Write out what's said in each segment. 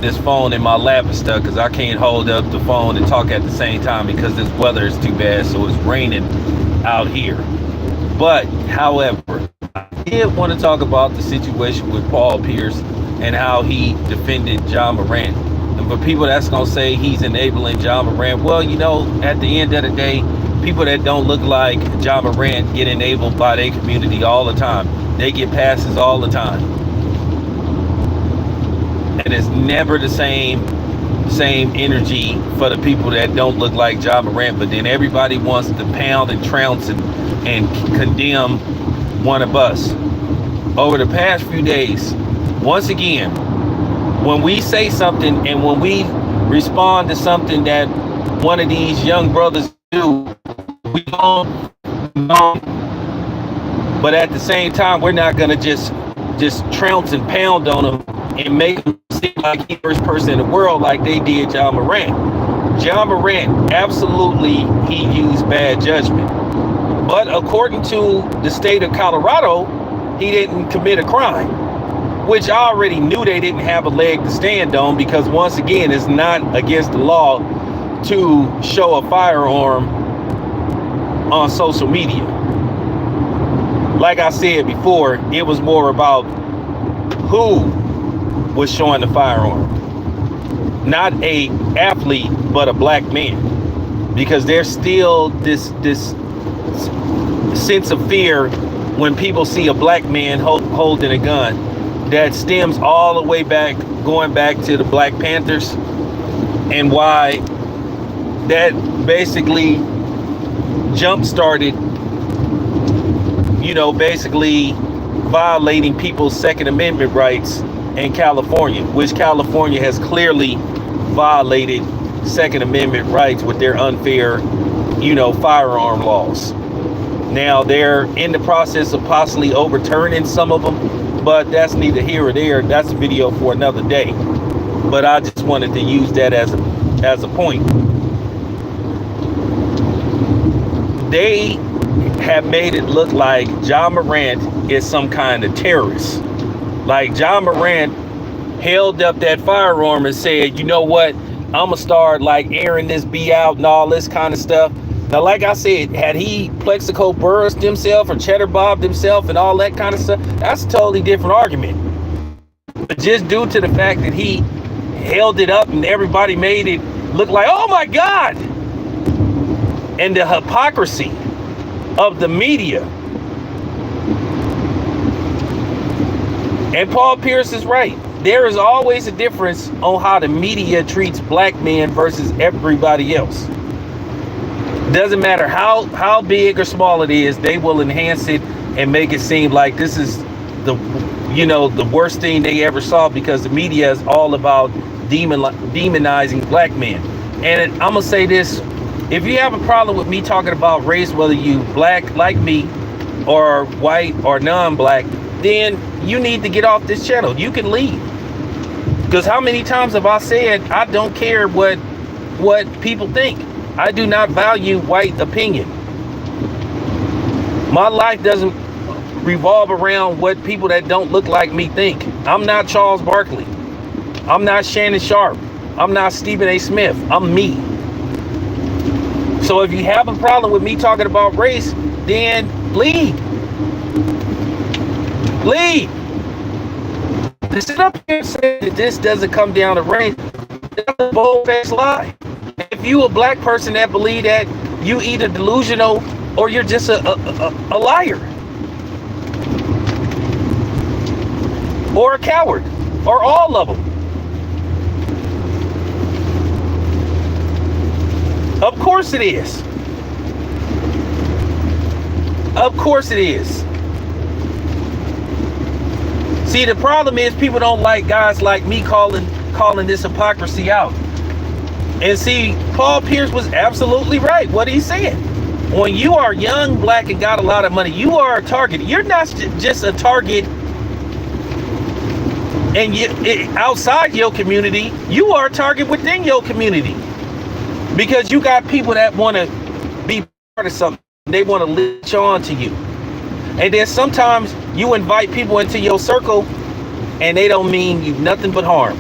this phone in my lap and stuff because I can't hold up the phone and talk at the same time because this weather is too bad. So it's raining out here. But however, I did want to talk about the situation with Paul Pierce and how he defended John Morant. And for people that's gonna say he's enabling John Morant, well, at the end of the day, people that don't look like John Morant get enabled by their community all the time. They get passes all the time. And it's never the same energy for the people that don't look like John Morant, but then everybody wants to pound and trounce and condemn one of us. Over the past few days, once again, when we say something and when we respond to something that one of these young brothers do, we don't, but at the same time, we're not gonna just trounce and pound on them and make them seem like the first person in the world like they did John Morant. John Morant, absolutely, he used bad judgment. But according to the state of Colorado, he didn't commit a crime, which I already knew they didn't have a leg to stand on because, once again, it's not against the law to show a firearm on social media. Like I said before, it was more about who was showing the firearm, not a athlete, but a black man, because there's still this sense of fear when people see a black man holding a gun that stems all the way back, going back to the Black Panthers, and why that basically jump started, basically violating people's Second Amendment rights in California, which California has clearly violated Second Amendment rights with their unfair, firearm laws. Now they're in the process of possibly overturning some of them, but that's neither here or there. That's a video for another day. But I just wanted to use that as a point. They have made it look like John Morant is some kind of terrorist. Like John Morant held up that firearm and said, you know what, I'm gonna start like airing this B out and all this kind of stuff. Now, like I said, had he Plexico burst himself or cheddar bobbed himself and all that kind of stuff, that's a totally different argument. But just due to the fact that he held it up and everybody made it look like, oh my God, and the hypocrisy of the media. And Paul Pierce is right. There is always a difference on how the media treats black men versus everybody else. Doesn't matter how big or small it is, they will enhance it and make it seem like this is the worst thing they ever saw, because the media is all about demonizing black men. And I'm gonna say this: if you have a problem with me talking about race, whether you black like me or white or non-black, then you need to get off this channel. You can leave. Because how many times have I said I don't care what people think? I do not value white opinion. My life doesn't revolve around what people that don't look like me think. I'm not Charles Barkley. I'm not Shannon Sharp. I'm not Stephen A. Smith. I'm me. So if you have a problem with me talking about race, then leave. Leave. To sit up here and say that this doesn't come down to race, that's a bold-faced lie. If you a black person that believe that, you either delusional or you're just a liar. Or a coward. Or all of them. Of course it is. Of course it is. See, the problem is people don't like guys like me calling this hypocrisy out. And see, Paul Pierce was absolutely right what he said. When you are young, black, and got a lot of money, you are a target. You're not just a target and outside your community, you are a target within your community. Because you got people that want to be part of something. They want to latch on to you. And then sometimes you invite people into your circle and they don't mean you nothing but harm.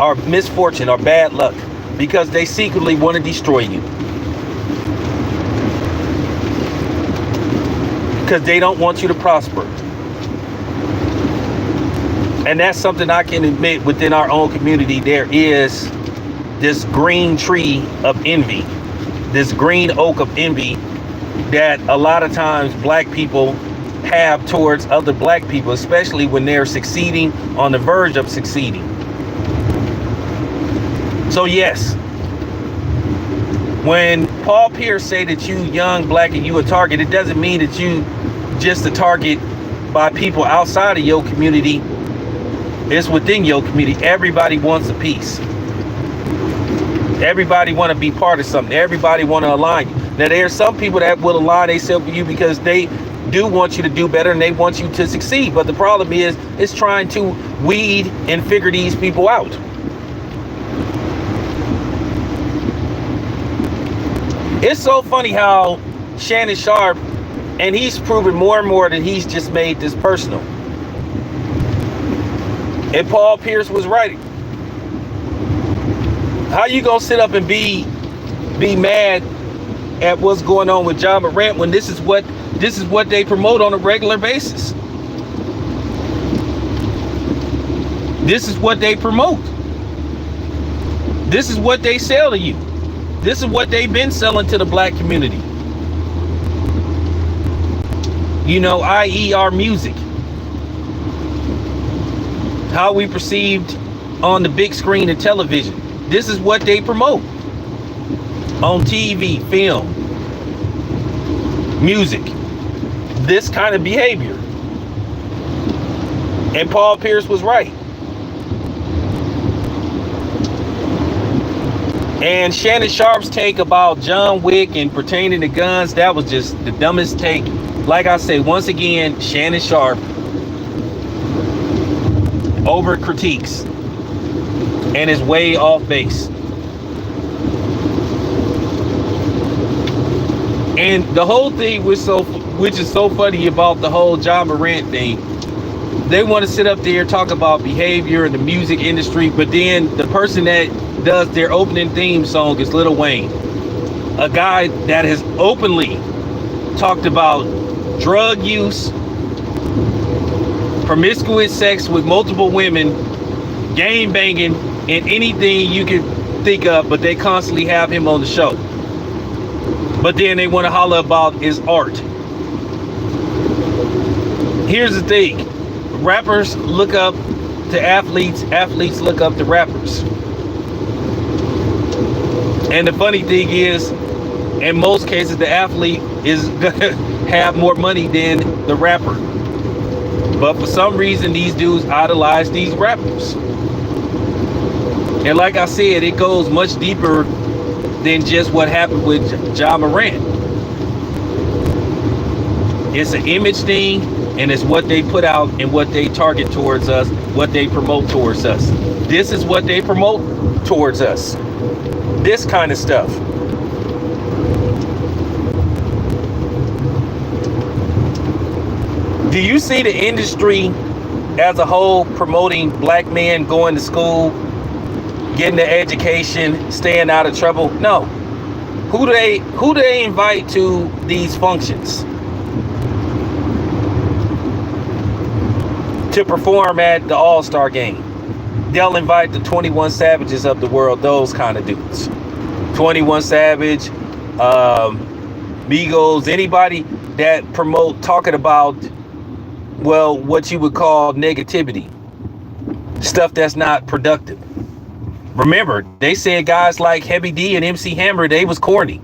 or misfortune or bad luck, because they secretly want to destroy you. Because they don't want you to prosper. And that's something I can admit within our own community. There is this green tree of envy, this green oak of envy that a lot of times black people have towards other black people, especially when they're succeeding, on the verge of succeeding. So yes, when Paul Pierce say that you young black and you a target, it doesn't mean that you just a target by people outside of your community. It's within your community. Everybody wants a piece. Everybody want to be part of something. Everybody want to align you. Now there's some people that will align themselves with you because they do want you to do better and they want you to succeed. But the problem is, it's trying to weed and figure these people out. It's so funny how Shannon Sharpe, and he's proven more and more that he's just made this personal. And Paul Pierce was right. How you gonna sit up and be mad at what's going on with Ja Morant when this is what they promote on a regular basis? This is what they promote. This is what they sell to you. This is what they've been selling to the black community. You know, i.e. our music. How we perceived on the big screen and television. This is what they promote. On TV, film, music. This kind of behavior. And Paul Pierce was right. And Shannon Sharpe's take about John Wick and pertaining to guns, that was just the dumbest take. Like I say, once again, Shannon Sharpe over critiques and is way off base. And the whole thing which is so funny about the whole Ja Morant thing, they want to sit up there talk about behavior in the music industry, but then the person that does their opening theme song is Lil Wayne, a guy that has openly talked about drug use, promiscuous sex with multiple women, gang banging, and anything you could think of, but they constantly have him on the show. But then they want to holler about his art. Here's the thing. Rappers look up to athletes. Athletes look up to rappers. And the funny thing is, in most cases, the athlete is gonna have more money than the rapper. But for some reason, these dudes idolize these rappers. And like I said, it goes much deeper than just what happened with Ja Morant. It's an image thing, and it's what they put out and what they target towards us, what they promote towards us. This is what they promote towards us. This kind of stuff. Do you see the industry as a whole promoting black men going to school, getting the education, staying out of trouble? No. Who do they invite to these functions to perform at the All-Star game? They'll invite the 21 Savages of the world, those kind of dudes. 21 Savage, Migos, anybody that promote talking about, well, what you would call negativity, stuff that's not productive. Remember, they said guys like Heavy D and MC Hammer, they was corny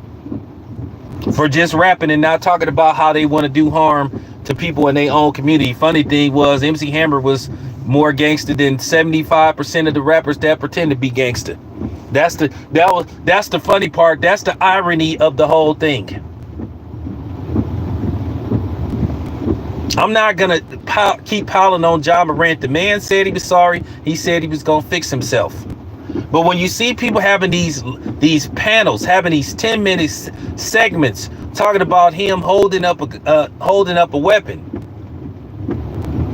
for just rapping and not talking about how they want to do harm to people in their own community. Funny thing was, MC Hammer was more gangster than 75% of the rappers that pretend to be gangster. That's the funny part. That's the irony of the whole thing. I'm not gonna keep piling on Ja Morant. The man said he was sorry. He said he was gonna fix himself. But when you see people having these panels, having these 10-minute segments talking about him holding up a weapon,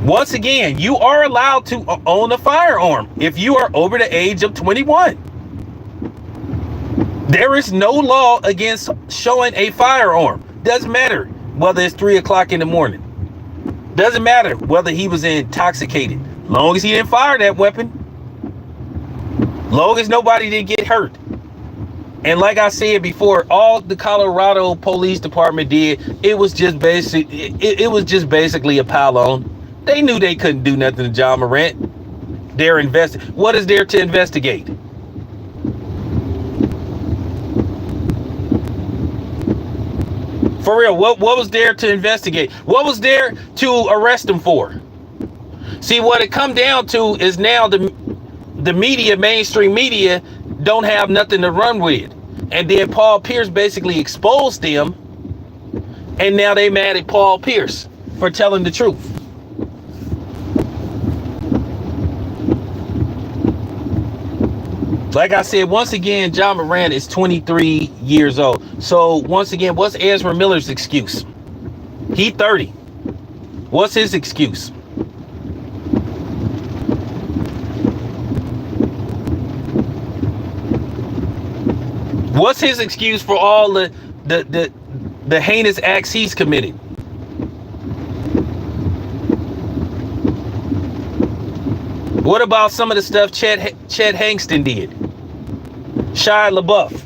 Once again, you are allowed to own a firearm if you are over the age of 21. There is no law against showing a firearm. Doesn't matter whether it's 3 o'clock in the morning. Doesn't matter whether he was intoxicated. Long as he didn't fire that weapon. Long as nobody didn't get hurt. And like I said before, all the Colorado Police Department did, it was just basically a pile on. They knew they couldn't do nothing to Ja Morant. What is there to investigate? For real, what was there to investigate? What was there to arrest him for? See, what it come down to is now the media, mainstream media, don't have nothing to run with. And then Paul Pierce basically exposed them. And now they mad at Paul Pierce for telling the truth. Like I said, once again, Ja Morant is 23 years old. So once again, what's Ezra Miller's excuse? He 30. What's his excuse? What's his excuse for all the heinous acts he's committed? What about some of the stuff Chet Hankston did? Shia LaBeouf.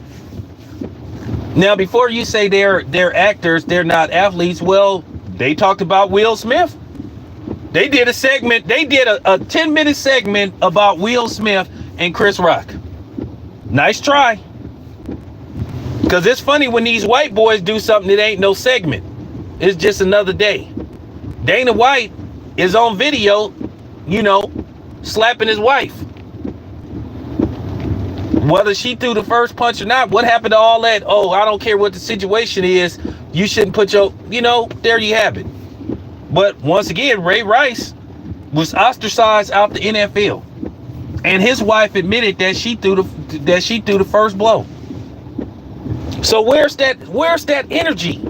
Now, before you say they're actors, they're not athletes, well, they talked about Will Smith. They did a segment, a 10-minute segment about Will Smith and Chris Rock. Nice try. Because it's funny when these white boys do something that ain't no segment. It's just another day. Dana White is on video, slapping his wife. Whether she threw the first punch or not, what happened to all that? Oh, I don't care what the situation is. You shouldn't put there you have it. But once again, Ray Rice was ostracized out the NFL. And his wife admitted that she threw the first blow. So where's that energy?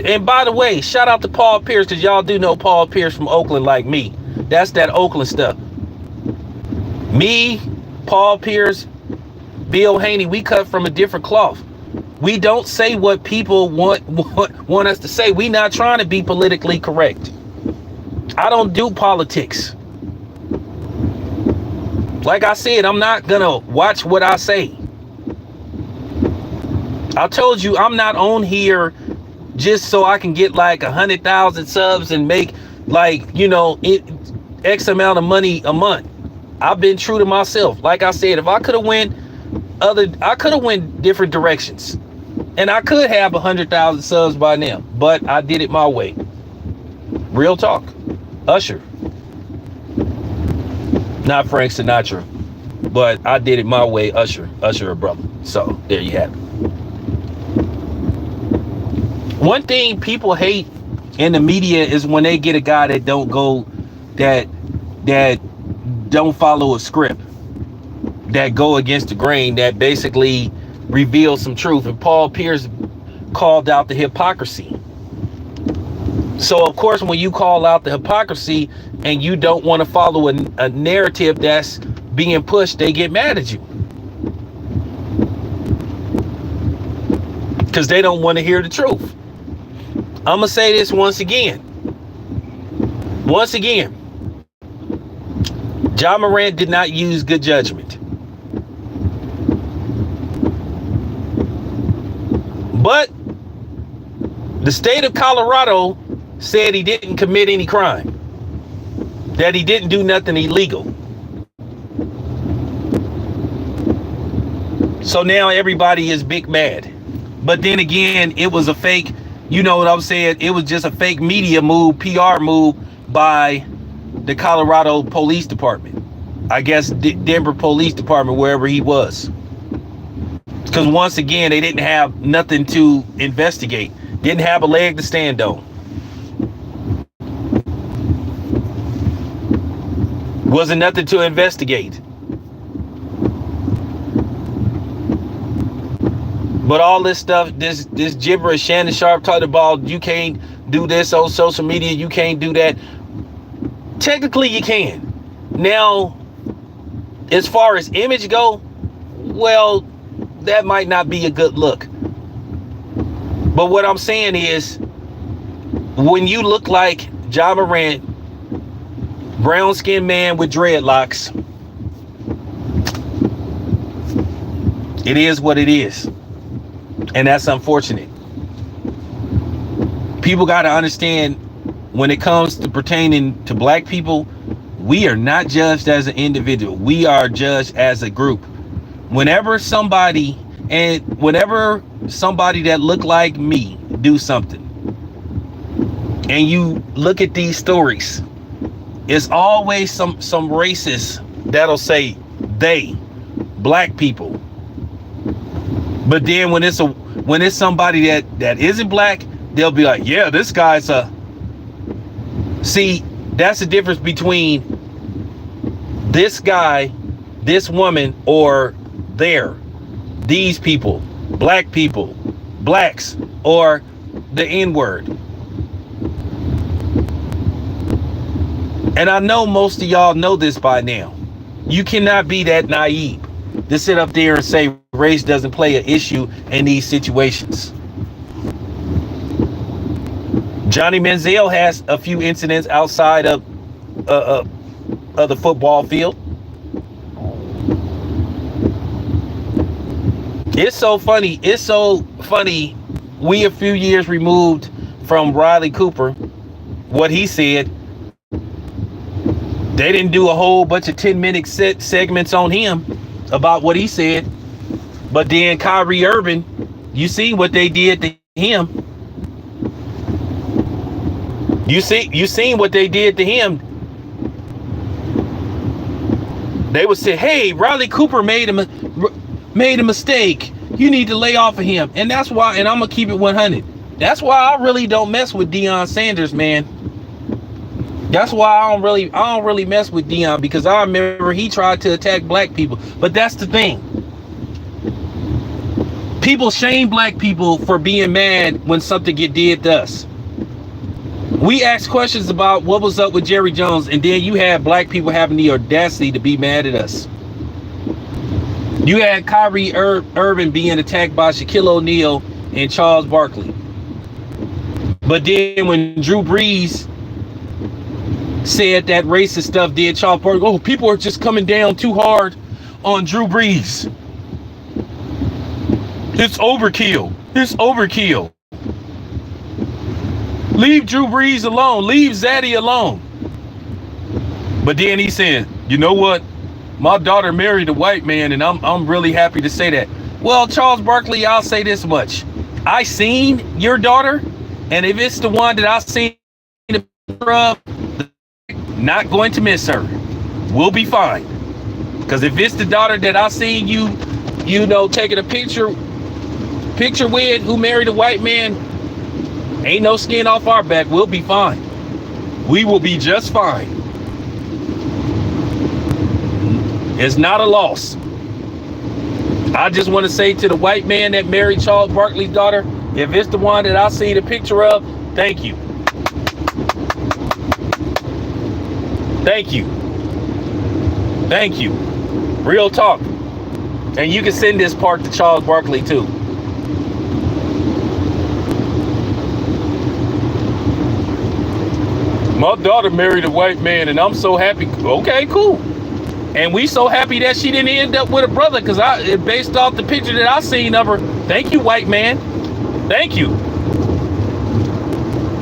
And by the way, shout out to Paul Pierce, because y'all do know Paul Pierce from Oakland like me. That's that Oakland stuff. Me, Paul Pierce, Bill Haney, we cut from a different cloth. We don't say what people want us to say. We not trying to be politically correct. I don't do politics. Like I said, I'm not gonna watch what I say. I told you I'm not on here just so I can get like 100,000 subs and make X amount of money a month. I've been true to myself. Like I said, if I could have went different directions, and I could have 100,000 subs by now, but I did it my way. Real talk. Usher, not Frank Sinatra, but I did it my way. Usher a brother. So there you have it. One thing people hate in the media is when they get a guy that don't follow a script, that go against the grain, that basically reveal some truth. And Paul Pierce called out the hypocrisy. So of course, when you call out the hypocrisy and you don't want to follow a narrative that's being pushed, they get mad at you, because they don't want to hear the truth. I'm gonna say this once again. Ja Morant did not use good judgment. But the state of Colorado said he didn't commit any crime, that he didn't do nothing illegal. So now everybody is big mad. But then again, it was a fake, you know what I'm saying? It was just a fake media move, PR move by the Colorado Police Department. I guess Denver Police Department, wherever he was. Because once again, they didn't have nothing to investigate. Didn't have a leg to stand on. Wasn't nothing to investigate. But all this stuff, this gibberish, Shannon Sharpe talked about, you can't do this on social media, you can't do that. Technically, you can. Now, as far as image go, well, that might not be a good look. But what I'm saying is, when you look like Ja Morant, brown-skinned man with dreadlocks, it is what it is. And that's unfortunate. People got to understand, when it comes to pertaining to black people, we are not judged as an individual. We are judged as a group. Whenever somebody that look like me do something, and you look at these stories, it's always some racists that'll say they, black people. But then when it's somebody that isn't black, they'll be like, yeah, this guy's a... See, that's the difference between this guy, this woman, or these people, black people, blacks, or the N-word. And I know most of y'all know this by now. You cannot be that naive to sit up there and say race doesn't play an issue in these situations. Johnny Manziel has a few incidents outside of the football field. It's so funny. We a few years removed from Riley Cooper. What he said, they didn't do a whole bunch of 10-minute segments on him about what he said. But then Kyrie Irving, you see what they did to him. You seen what they did to him. They would say, hey, Riley Cooper made a mistake. You need to lay off of him. And that's why, and I'm going to keep it 100. That's why I really don't mess with Deion Sanders, man. That's why I don't really mess with Deion, because I remember he tried to attack black people. But that's the thing. People shame black people for being mad when something get did to us. We ask questions about what was up with Jerry Jones, and then you have black people having the audacity to be mad at us. You had Kyrie Irving being attacked by Shaquille O'Neal and Charles Barkley. But then when Drew Brees said that racist stuff, did Charles Barkley, oh, people are just coming down too hard on Drew Brees. It's overkill. It's overkill. Leave Drew Brees alone. Leave Zaddy alone. But then he said, you know what? My daughter married a white man, and I'm really happy to say that. Well, Charles Barkley, I'll say this much. I seen your daughter, and if it's the one that I seen the picture of, not going to miss her. We'll be fine. Because if it's the daughter that I seen you taking a picture with, who married a white man, ain't no skin off our back. We'll be fine. We will be just fine. It's not a loss. I just want to say to the white man that married Charles Barkley's daughter, if it's the one that I see the picture of, thank you. Thank you. Thank you. Real talk. And you can send this part to Charles Barkley too. My daughter married a white man, and I'm so happy. Okay, cool. And we so happy that she didn't end up with a brother, because based off the picture that I seen of her, thank you, white man. Thank you.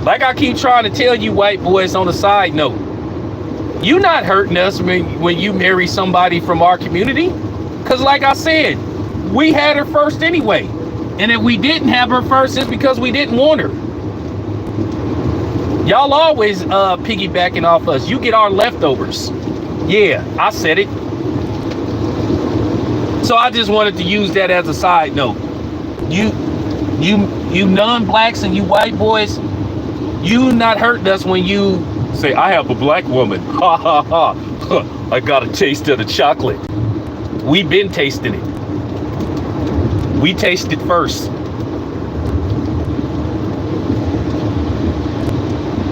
Like I keep trying to tell you, white boys, on a side note, you not hurting us when you marry somebody from our community. Because like I said, we had her first anyway. And if we didn't have her first, it's because we didn't want her. Y'all always piggybacking off us. You get our leftovers. Yeah, I said it. So I just wanted to use that as a side note. You non-blacks and you white boys, you not hurting us when you say, I have a black woman. Ha ha ha. I got a taste of the chocolate. We've been tasting it. We tasted first.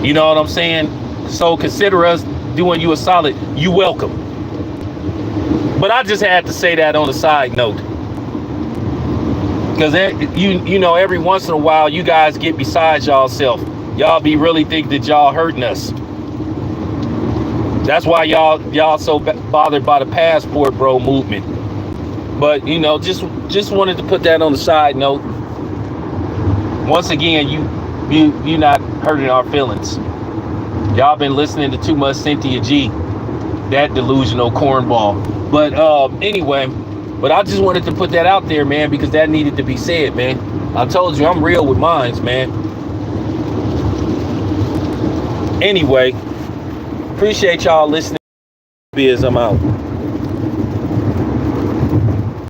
You know what I'm saying? So consider us doing you a solid, you welcome. But I just had to say that on a side note. Because you know, every once in a while, you guys get beside y'all self. Y'all be really think that y'all hurting us. That's why y'all so bothered by the passport bro movement. But you know, just wanted to put that on the side note. Once again, you not hurting our feelings. Y'all been listening to too much Cynthia G, that delusional cornball. But anyway, but I just wanted to put that out there, man, because that needed to be said, man. I told you I'm real with mines, man. Anyway, appreciate y'all listening. I'm out.